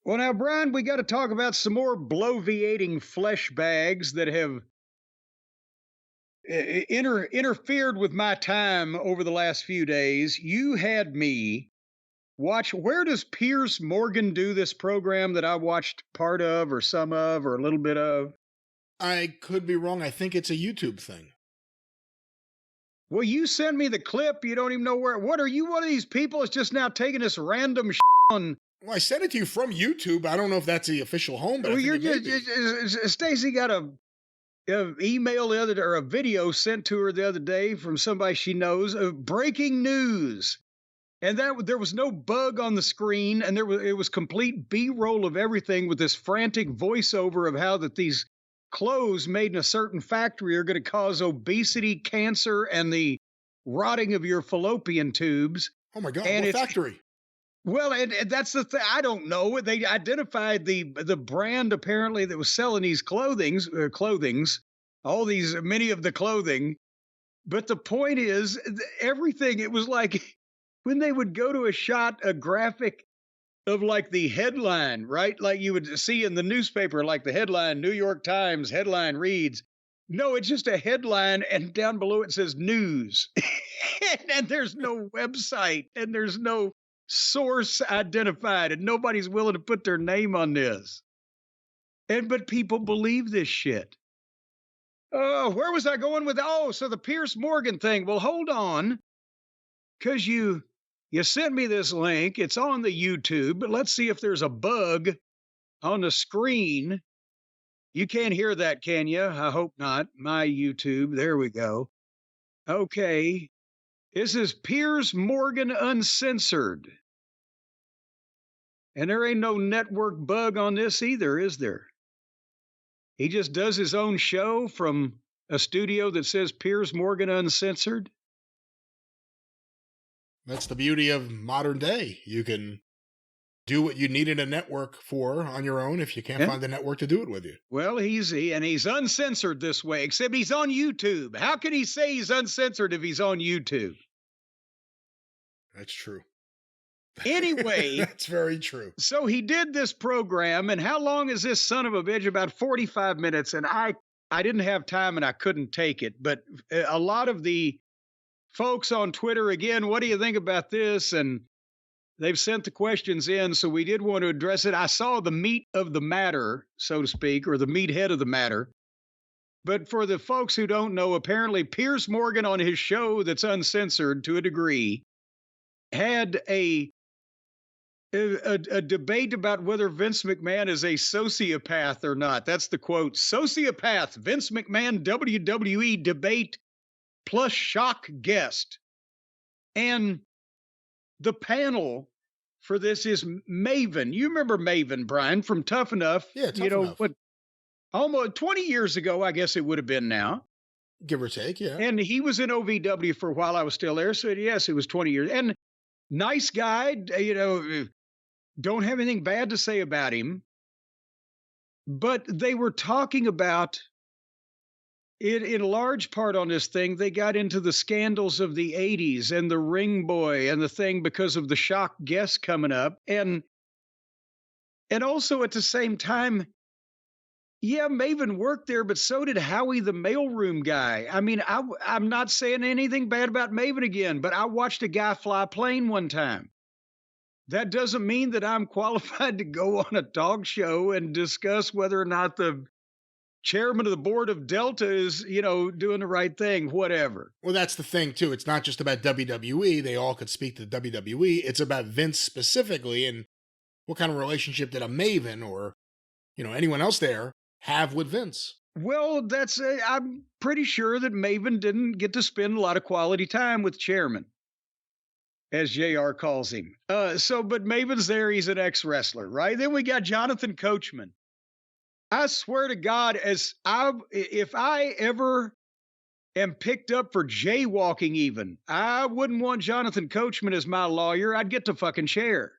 Well, now, Brian, we got to talk about some more bloviating flesh bags that have interfered with my time over the last few days. You had me watch. Where does Piers Morgan do this program that I watched part of, or some of, or a little bit of? I could be wrong. I think it's a YouTube thing. Well, you send me the clip. You don't even know where. What are you? One of these people that's just now taking this random on. Well, I sent it to you from YouTube. I don't know if that's the official home, but Well, I think it may be. Stacy got a email the other day, or a video sent to her the other day from somebody she knows of breaking news. And that there was no bug on the screen, and it was complete B-roll of everything with this frantic voiceover of how that these clothes made in a certain factory are going to cause obesity, cancer, and the rotting of your fallopian tubes. Oh my God, and what factory? Well, and that's the thing. I don't know. They identified the brand apparently that was selling these clothings, all these, many of the clothing. But the point is, everything, it was like when they would go to a graphic of like the headline, right? Like you would see in the newspaper, like the headline, New York Times headline reads, no, it's just a headline, and down below it says news. and there's no website, and there's no source identified, and nobody's willing to put their name on this. But people believe this shit. Oh, where was I going with? Oh, so the Piers Morgan thing. Well, hold on, because you sent me this link. It's on the YouTube, but let's see if there's a bug on the screen. You can't hear that, can you? I hope not. My YouTube. There we go. Okay. This is Piers Morgan Uncensored. And there ain't no network bug on this either, is there? He just does his own show from a studio that says Piers Morgan Uncensored. That's the beauty of modern day. You can do what you needed a network for on your own if you can't find the network to do it with you. Well, he's uncensored this way, except he's on YouTube. How can he say he's uncensored if he's on YouTube? That's true. Anyway. That's very true. So he did this program, and how long is this son of a bitch? About 45 minutes, and I didn't have time and I couldn't take it. But a lot of the folks on Twitter, again, what do you think about this? And they've sent the questions in, so we did want to address it. I saw the meat of the matter, so to speak, or the meathead of the matter. But for the folks who don't know, apparently Piers Morgan on his show that's uncensored to a degree had a debate about whether Vince McMahon is a sociopath or not. That's the quote. Sociopath, Vince McMahon WWE debate plus shock guest. And the panel for this is Maven. You remember Maven, Brian, from Tough Enough? Yeah, Tough Enough. What, almost 20 years ago, I guess it would have been now. Give or take, yeah. And he was in OVW for a while. I was still there. So, yes, it was 20 years. And nice guy, don't have anything bad to say about him. But they were talking about it in large part on this thing. They got into the scandals of the 80s and the Ring Boy and the thing because of the shock guest coming up. And also at the same time, yeah, Maven worked there, but so did Howie the mailroom guy. I mean, I'm not saying anything bad about Maven again, but I watched a guy fly a plane one time. That doesn't mean that I'm qualified to go on a talk show and discuss whether or not the chairman of the board of Delta is, doing the right thing, whatever. Well, that's the thing, too. It's not just about WWE. They all could speak to WWE. It's about Vince specifically and what kind of relationship did a Maven or, anyone else there have with Vince. Well, I'm pretty sure that Maven didn't get to spend a lot of quality time with chairman, as JR calls him. But Maven's there. He's an ex-wrestler, right? Then we got Jonathan Coachman. I swear to God, if I ever am picked up for jaywalking even, I wouldn't want Jonathan Coachman as my lawyer. I'd get the fucking chair.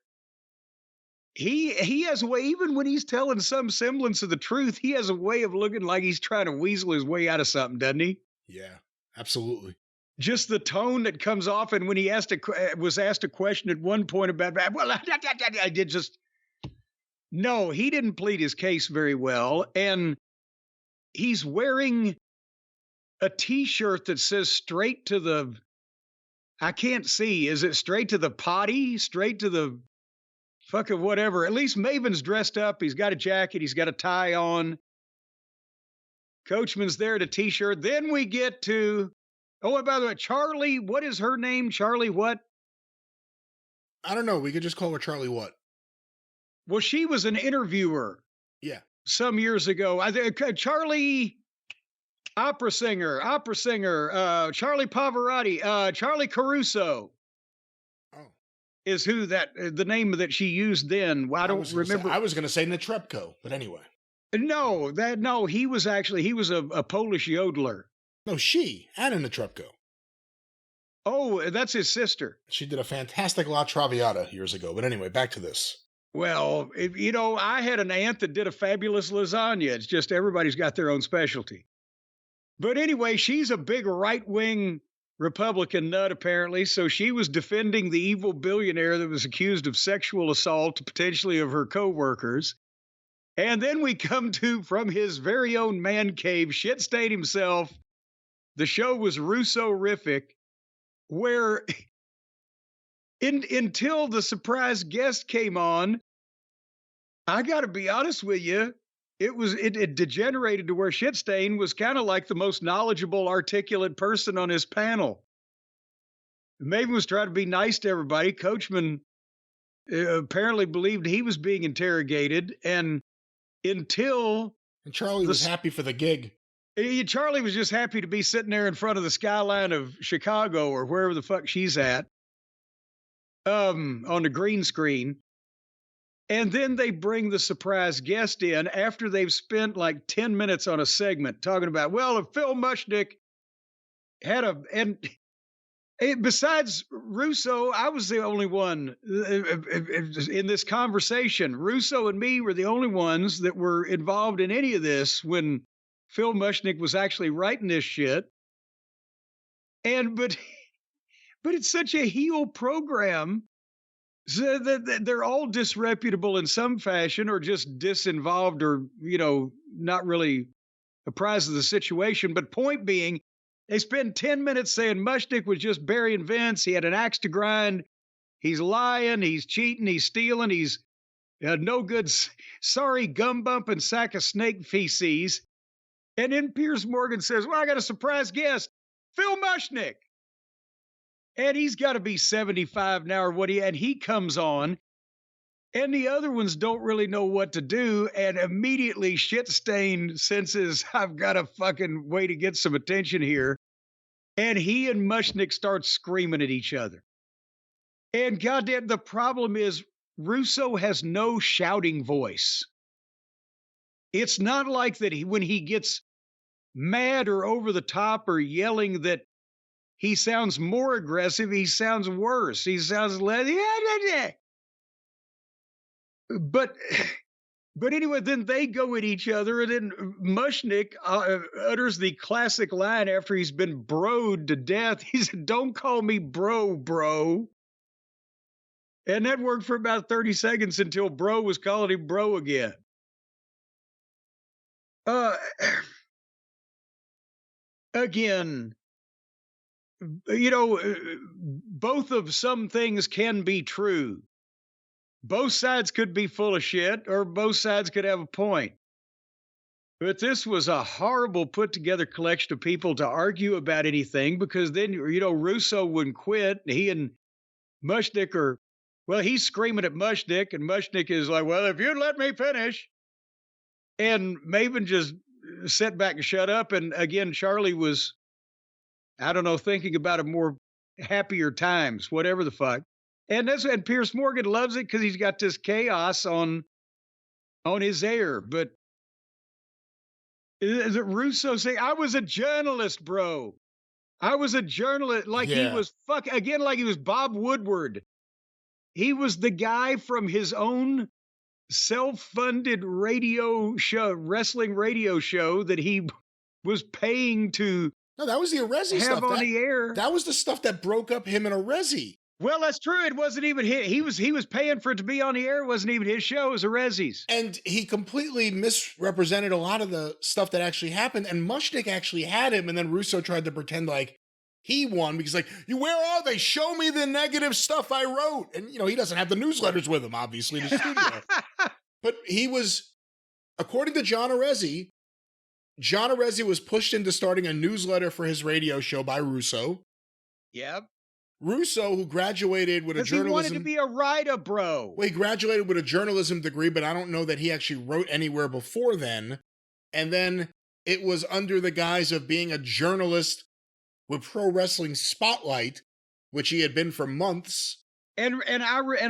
He has a way, even when he's telling some semblance of the truth, he has a way of looking like he's trying to weasel his way out of something, doesn't he? Yeah, absolutely. Just the tone that comes off, and when he was asked a question at one point about, well, I did just No, he didn't plead his case very well, and he's wearing a T-shirt that says straight to the I can't see. Is it straight to the potty? Straight to the fucking whatever. At least Maven's dressed up. He's got a jacket. He's got a tie on. Coachman's there in a T-shirt. Then we get to, oh, and by the way, Charlie, what is her name? Charlie what? I don't know. We could just call her Charlie what? Well, she was an interviewer. Yeah. Some years ago. I think Charlie, opera singer, Charlie Pavarotti, Charlie Caruso. Oh. Is who that the name that she used then. I don't remember. I was going to say Netrebko, but anyway. No, he was a Polish yodeler. No, Anna Netrebko. Oh, that's his sister. She did a fantastic La Traviata years ago. But anyway, back to this. Well, I had an aunt that did a fabulous lasagna. It's just everybody's got their own specialty. But anyway, she's a big right-wing Republican nut, apparently. So she was defending the evil billionaire that was accused of sexual assault, potentially of her co-workers. And then we come to, from his very own man cave, shit-stain himself, the show was Russo-rific, where until the surprise guest came on, I got to be honest with you, it degenerated to where Shitstain was kind of like the most knowledgeable, articulate person on his panel. Maven was trying to be nice to everybody. Coachman apparently believed he was being interrogated, and Charlie was happy for the gig. Charlie was just happy to be sitting there in front of the skyline of Chicago or wherever the fuck she's at, on the green screen. And then they bring the surprise guest in after they've spent like 10 minutes on a segment talking about, well, if Phil Mushnick and besides Russo, I was the only one in this conversation. Russo and me were the only ones that were involved in any of this when Phil Mushnick was actually writing this shit. But it's such a heel program. So they're all disreputable in some fashion or just disinvolved or, not really apprised of the situation. But point being, they spend 10 minutes saying Mushnick was just burying Vince. He had an axe to grind. He's lying. He's cheating. He's stealing. He's no good. Sorry, gum bumping sack of snake feces. And then Piers Morgan says, well, I got a surprise guest, Phil Mushnick. And he's got to be 75 now and he comes on, and the other ones don't really know what to do, and immediately Shitstain senses, I've got a fucking way to get some attention here, and he and Mushnick start screaming at each other. And goddamn, the problem is Russo has no shouting voice. It's not like that when he gets mad or over the top or yelling that he sounds more aggressive. He sounds worse. He sounds less. But anyway, then they go at each other, and then Mushnick utters the classic line after he's been broed to death. He said, "Don't call me bro." And that worked for about 30 seconds until bro was calling him bro again. Again, both of some things can be true. Both sides could be full of shit, or both sides could have a point. But this was a horrible put together collection of people to argue about anything, because then, Russo wouldn't quit. He and Mushnick he's screaming at Mushnick, and Mushnick is like, well, if you'd let me finish. And Maven just sat back and shut up. And again, Charlie was, I don't know, thinking about a more happier times, whatever the fuck. And Piers Morgan loves it because he's got this chaos on his air. But is it Russo saying, I was a journalist, bro. I was a journalist. Like he was like he was Bob Woodward. He was the guy from his own self-funded wrestling radio show that he was paying to No, that was the Arezzi have stuff. on the air. That was the stuff that broke up him and Arezzi. Well, that's true. It wasn't even his. He was paying for it to be on the air. It wasn't even his show. It was Rezzy's. And he completely misrepresented a lot of the stuff that actually happened. And Mushnick actually had him. And then Russo tried to pretend like he won because, like, where are they? Show me the negative stuff I wrote. And, he doesn't have the newsletters with him, obviously, in the studio. But he was, according to John Arezzi was pushed into starting a newsletter for his radio show by Russo. Yep. Russo, who graduated with a journalism... he wanted to be a writer, bro. Well, he graduated with a journalism degree, but I don't know that he actually wrote anywhere before then. And then it was under the guise of being a journalist with Pro Wrestling Spotlight, which he had been for months. And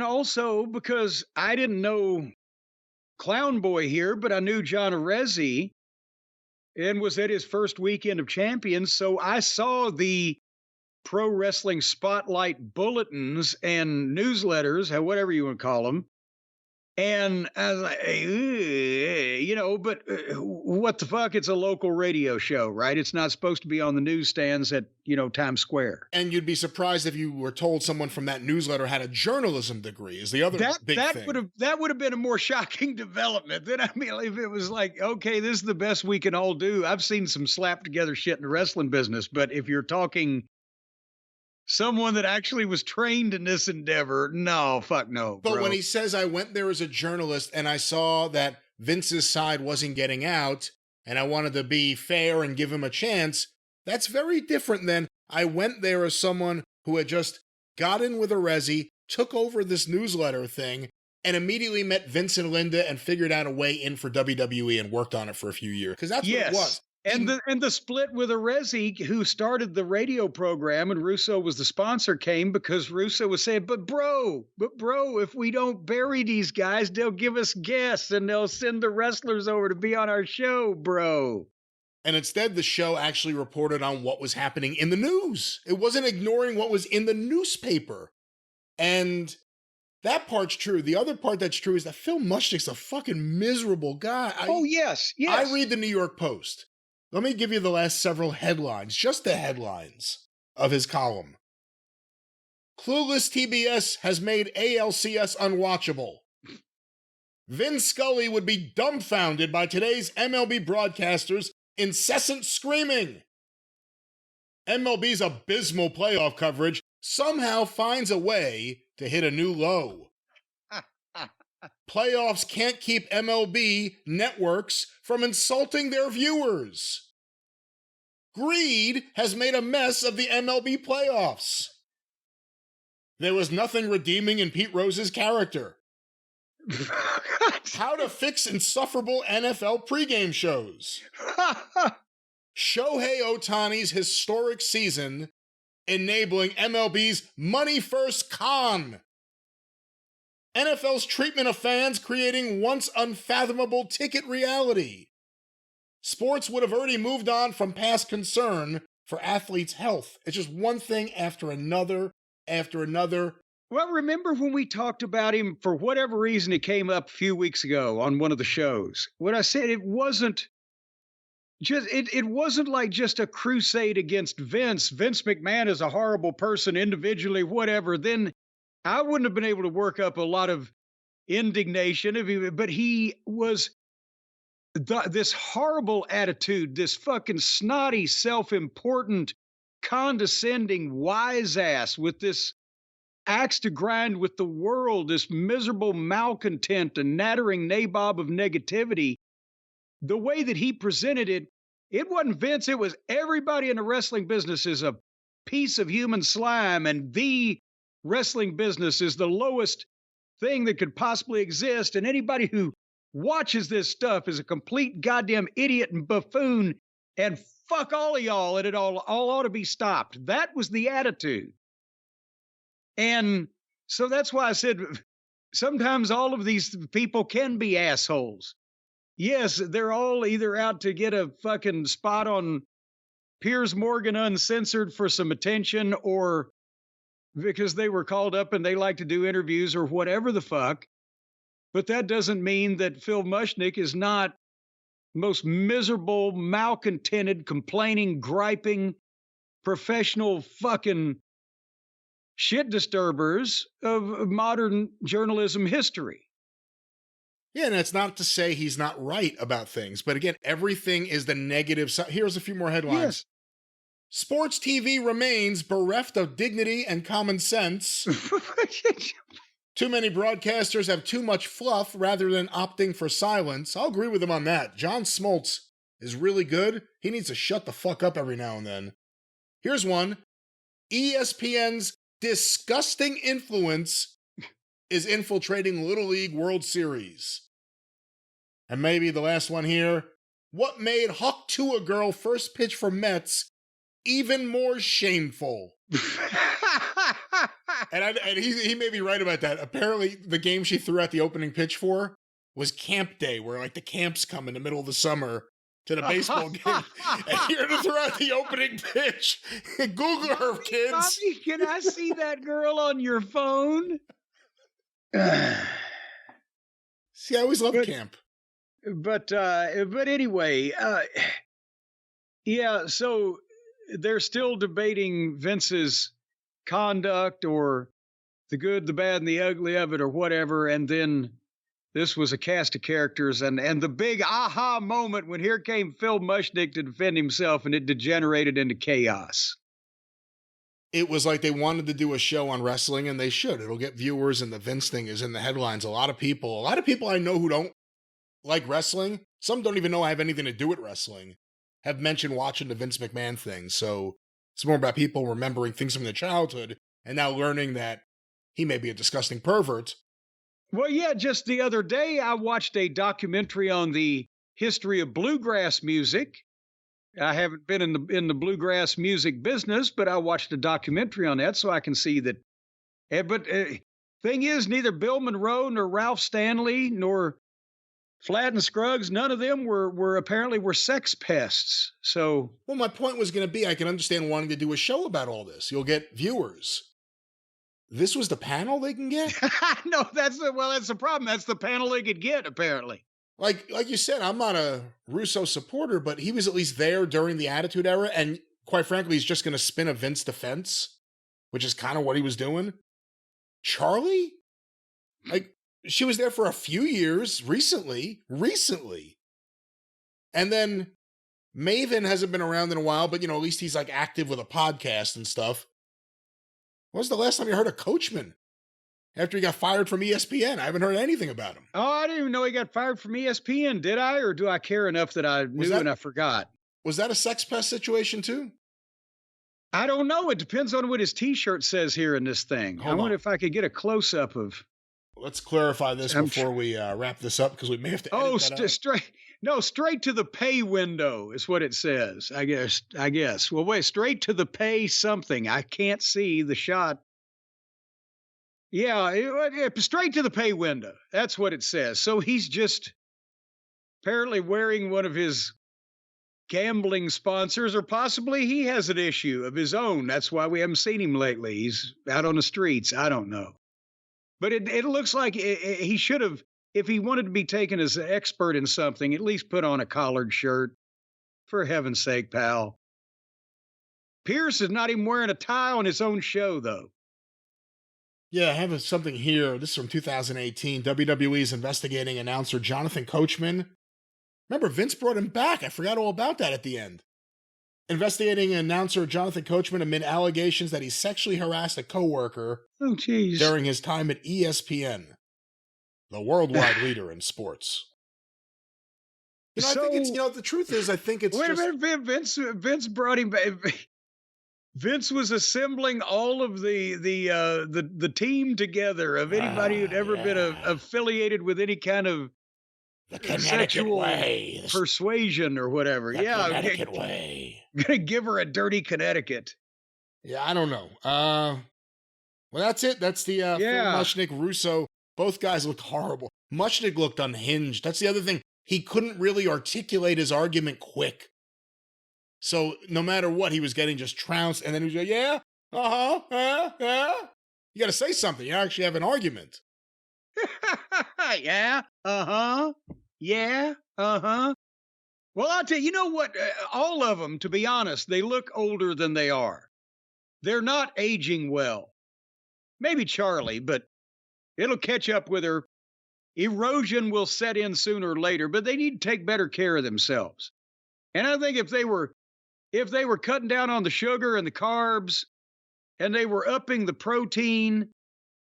also because I didn't know Clown Boy here, but I knew John Arezzi and was at his first weekend of champions. So I saw the Pro Wrestling Spotlight bulletins and newsletters, whatever you want to call them. And I was like, but what the fuck? It's a local radio show, right? It's not supposed to be on the newsstands at, Times Square. And you'd be surprised if you were told someone from that newsletter had a journalism degree is the other big thing. That would have been a more shocking development. Then, if it was like, okay, this is the best we can all do. I've seen some slapped together shit in the wrestling business, but if you're talking someone that actually was trained in this endeavor, no, fuck no. But bro. When he says, I went there as a journalist and I saw that Vince's side wasn't getting out and I wanted to be fair and give him a chance, that's very different than I went there as someone who had just got in with Arezzi, took over this newsletter thing, and immediately met Vince and Linda and figured out a way in for WWE and worked on it for a few years. Because that's what it was. And the split with Arezzi, who started the radio program, and Russo was the sponsor, came because Russo was saying, but bro, if we don't bury these guys, they'll give us guests and they'll send the wrestlers over to be on our show, bro. And instead, the show actually reported on what was happening in the news. It wasn't ignoring what was in the newspaper. And that part's true. The other part that's true is that Phil Mushnick's a fucking miserable guy. Yes. I read the New York Post. Let me give you the last several headlines, just the headlines of his column. Clueless TBS has made ALCS unwatchable. Vin Scully would be dumbfounded by today's MLB broadcasters' incessant screaming. MLB's abysmal playoff coverage somehow finds a way to hit a new low. Playoffs can't keep MLB networks from insulting their viewers. Greed has made a mess of the MLB playoffs. There was nothing redeeming in Pete Rose's character. How to fix insufferable NFL pregame shows. Shohei Ohtani's historic season enabling MLB's money first con. NFL's treatment of fans creating once unfathomable ticket reality. Sports would have already moved on from past concern for athletes' health. It's just one thing after another after another. Well, remember when we talked about him, for whatever reason, it came up a few weeks ago on one of the shows. When I said it wasn't like just a crusade against Vince. Vince McMahon is a horrible person individually, whatever. Then I wouldn't have been able to work up a lot of indignation, but he was this horrible attitude, this fucking snotty, self-important, condescending wise ass with this axe to grind with the world, this miserable malcontent and nattering nabob of negativity. The way that he presented it, it wasn't Vince, it was everybody in the wrestling business is a piece of human slime, and the wrestling business is the lowest thing that could possibly exist, and anybody who watches this stuff is a complete goddamn idiot and buffoon, and fuck all of y'all, and it all ought to be stopped. That was the attitude. And so that's why I said sometimes all of these people can be assholes. Yes, they're all either out to get a fucking spot on Piers Morgan Uncensored for some attention, or because they were called up and they like to do interviews or whatever the fuck. But that doesn't mean that Phil Mushnick is not most miserable, malcontented, complaining, griping, professional fucking shit disturbers of modern journalism history. Yeah, and it's not to say he's not right about things, but again, everything is the negative side. Here's a few more headlines. Yes. Sports TV remains bereft of dignity and common sense. Too many broadcasters have too much fluff rather than opting for silence. I'll agree with him on that. John Smoltz is really good. He needs to shut the fuck up every now and then. Here's one. ESPN's disgusting influence is infiltrating Little League World Series. And maybe the last one here. What made Huck to a girl first pitch for Mets even more shameful? and he may be right about that. Apparently, the game she threw out the opening pitch for was camp day, where like the camps come in the middle of the summer to the baseball game. And you're going to throw out the opening pitch. Google her, kids. Mommy, can I see that girl on your phone? See, I always loved camp. But anyway, yeah, so they're still debating Vince's conduct or the good, the bad, and the ugly of it or whatever. And then this was a cast of characters and the big aha moment when here came Phil Mushnick to defend himself and it degenerated into chaos. It was like they wanted to do a show on wrestling and they should. It'll get viewers and the Vince thing is in the headlines. A lot of people I know who don't like wrestling, some don't even know I have anything to do with wrestling, have mentioned watching the Vince McMahon thing. So it's more about people remembering things from their childhood and now learning that he may be a disgusting pervert. Well, yeah, just the other day I watched a documentary on the history of bluegrass music. I haven't been in the bluegrass music business, but I watched a documentary on that so I can see that. But thing is, neither Bill Monroe nor Ralph Stanley nor Flatt and Scruggs, none of them were apparently sex pests. So, well, my point was going to be, I can understand wanting to do a show about all this. You'll get viewers. This was the panel they can get? No, that's the problem. That's the panel they could get, apparently. Like you said, I'm not a Russo supporter, but he was at least there during the Attitude Era, and quite frankly, he's just going to spin a Vince defense, which is kind of what he was doing. Charlie? Like, she was there for a few years recently. And then Maven hasn't been around in a while, but, at least he's like active with a podcast and stuff. When was the last time you heard of Coachman? After he got fired from ESPN, I haven't heard anything about him. Oh, I didn't even know he got fired from ESPN, did I? Or do I care enough that I knew and I forgot? Was that a sex pest situation too? I don't know. It depends on what his T-shirt says here in this thing. I wonder if I could get a close-up of... Let's clarify this before we wrap this up, because we may have to edit that out. Straight to the pay window is what it says, I guess. Well, wait, straight to the pay something. I can't see the shot. Yeah, straight to the pay window. That's what it says. So he's just apparently wearing one of his gambling sponsors, or possibly he has an issue of his own. That's why we haven't seen him lately. He's out on the streets. I don't know. But it looks like he should have, if he wanted to be taken as an expert in something, at least put on a collared shirt. For heaven's sake, pal. Piers is not even wearing a tie on his own show, though. Yeah, I have something here. This is from 2018. WWE's investigating announcer Jonathan Coachman. Remember, Vince brought him back. I forgot all about that at the end. Investigating announcer Jonathan Coachman amid allegations that he sexually harassed a coworker during his time at ESPN, the worldwide leader in sports. I think it's, the truth is, I think it's wait a minute, Vince brought him back. Vince was assembling all of the team together of anybody who'd ever been affiliated with any kind of the sexual way. Persuasion or whatever. The Connecticut way. I'm gonna give her a dirty Connecticut. Yeah, I don't know. Well, that's it. That's the Phil Mushnick, Russo. Both guys looked horrible. Mushnick looked unhinged. That's the other thing. He couldn't really articulate his argument quick. So no matter what, he was getting just trounced. And then he was like, yeah, yeah. You got to say something. You actually have an argument. Yeah, yeah, Well, I'll tell you, you know what? All of them, to be honest, they look older than they are. They're not aging well. maybe Charlie, but it'll catch up with her. Erosion will set in sooner or later, but they need to take better care of themselves. And I think if they were cutting down on the sugar and the carbs and they were upping the protein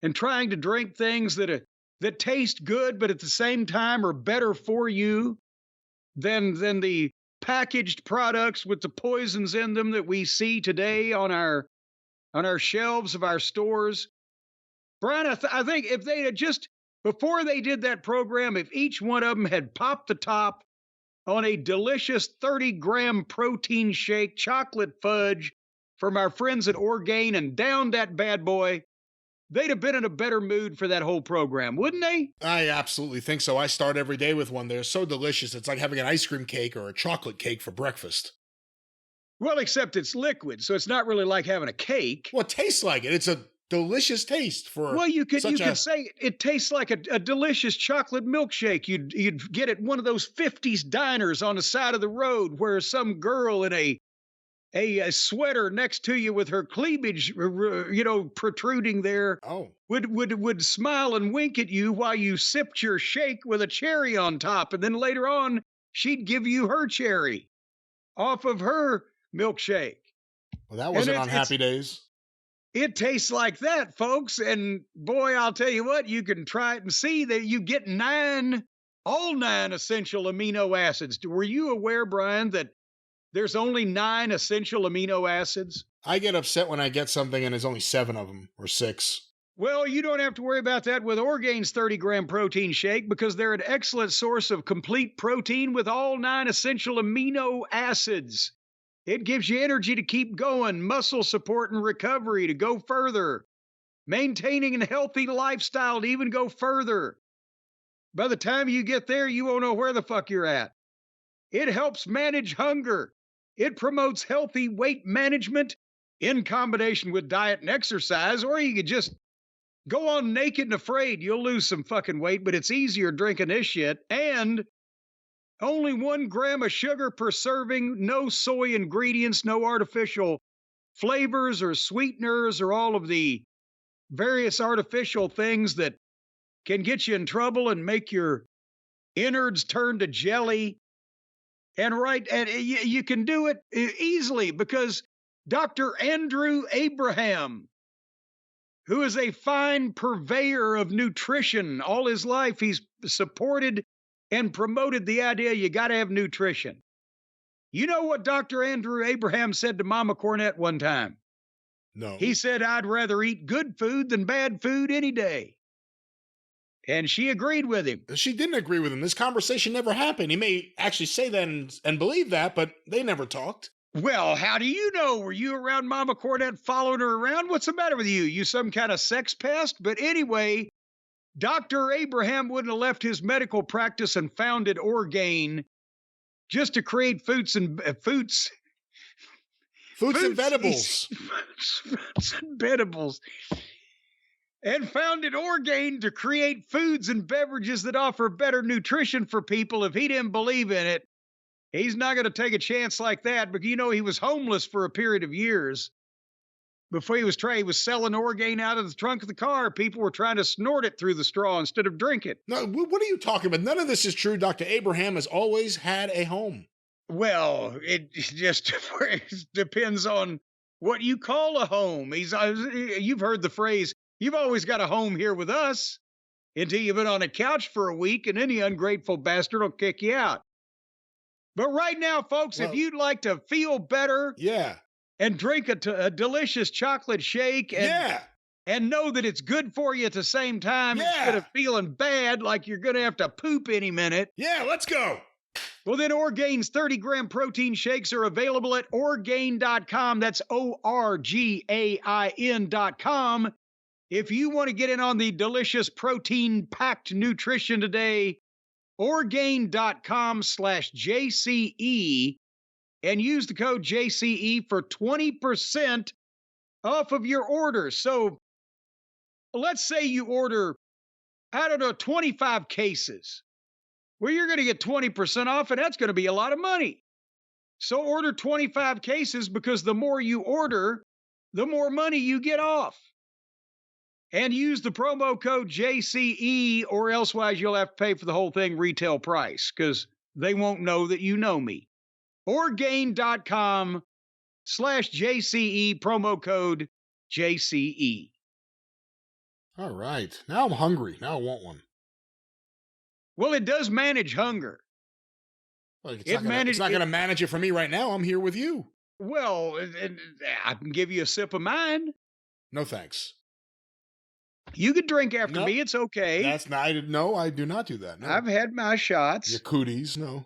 and trying to drink things that taste good but at the same time are better for you than the packaged products with the poisons in them that we see today on our shelves of our stores. Brian, I think if they had just before they did that program, if each one of them had popped the top on a delicious 30-gram protein shake, chocolate fudge from our friends at Orgain and downed that bad boy, they'd have been in a better mood for that whole program, wouldn't they? I absolutely think so. I start every day with one. They're so delicious. It's like having an ice cream cake or a chocolate cake for breakfast. Well, except it's liquid, so it's not really like having a cake. Well, it tastes like it. It's a delicious taste for. Well, you could say it tastes like a delicious chocolate milkshake. You'd get at one of those 50s diners on the side of the road where some girl in a sweater next to you with her cleavage, protruding there, Oh, would smile and wink at you while you sipped your shake with a cherry on top, and then later on she'd give you her cherry off of her milkshake. well, that wasn't on Happy Days. It tastes like that, folks. And boy, I'll tell you what, you can try it and see that you get all nine essential amino acids. Were you aware, Brian, that there's only 9 essential amino acids? I get upset when I get something and there's only 7 of them or 6. Well, you don't have to worry about that with Orgain's 30-gram protein shake because they're an excellent source of complete protein with all 9 essential amino acids. It gives you energy to keep going, muscle support and recovery to go further, maintaining a healthy lifestyle to even go further. By the time you get there, you won't know where the fuck you're at. It helps manage hunger. It promotes healthy weight management in combination with diet and exercise, or you could just go on naked and afraid. You'll lose some fucking weight, but it's easier drinking this shit. And only 1 gram of sugar per serving, no soy ingredients, no artificial flavors or sweeteners or all of the various artificial things that can get you in trouble and make your innards turn to jelly. And you can do it easily because Dr. Andrew Abraham, who is a fine purveyor of nutrition all his life, he's supported and promoted the idea you got to have nutrition. You know what Dr. Andrew Abraham said to Mama Cornette one time? No. He said, "I'd rather eat good food than bad food any day." And she agreed with him. She didn't agree with him. This conversation never happened. He may actually say that and believe that, but they never talked. Well, how do you know? Were you around Mama Cornette following her around? What's the matter with you? You some kind of sex pest? But anyway, Dr. Abraham wouldn't have left his medical practice and founded Orgain just to create fruits and vegetables. Fruits and vegetables. And founded Orgain to create foods and beverages that offer better nutrition for people. If he didn't believe in it, he's not going to take a chance like that. But he was homeless for a period of years. Before he was selling Orgain out of the trunk of the car. People were trying to snort it through the straw instead of drink it. No, what are you talking about? None of this is true. Dr. Abraham has always had a home. Well, it just depends on what you call a home. You've heard the phrase, "You've always got a home here with us," until you've been on a couch for a week and any ungrateful bastard will kick you out. But right now, folks, if you'd like to feel better, and drink a delicious chocolate shake and know that it's good for you at the same time instead of feeling bad like you're going to have to poop any minute. Yeah, let's go. Well, then Orgain's 30-gram protein shakes are available at Orgain.com. That's Orgain.com. If you want to get in on the delicious protein-packed nutrition today, Orgain.com/JCE. And use the code JCE for 20% off of your order. So let's say you order, 25 cases. Well, you're going to get 20% off, and that's going to be a lot of money. So order 25 cases because the more you order, the more money you get off. and use the promo code JCE, or elsewise you'll have to pay for the whole thing retail price because they won't know that you know me. Orgain.com/JCE, promo code JCE. All right. Now I'm hungry. Now I want one. Well, it does manage hunger. Well, it's not going to manage it for me right now. I'm here with you. Well, I can give you a sip of mine. No, thanks. You can drink after me. It's okay. That's not. No, I do not do that. No. I've had my shots. Your cooties, no.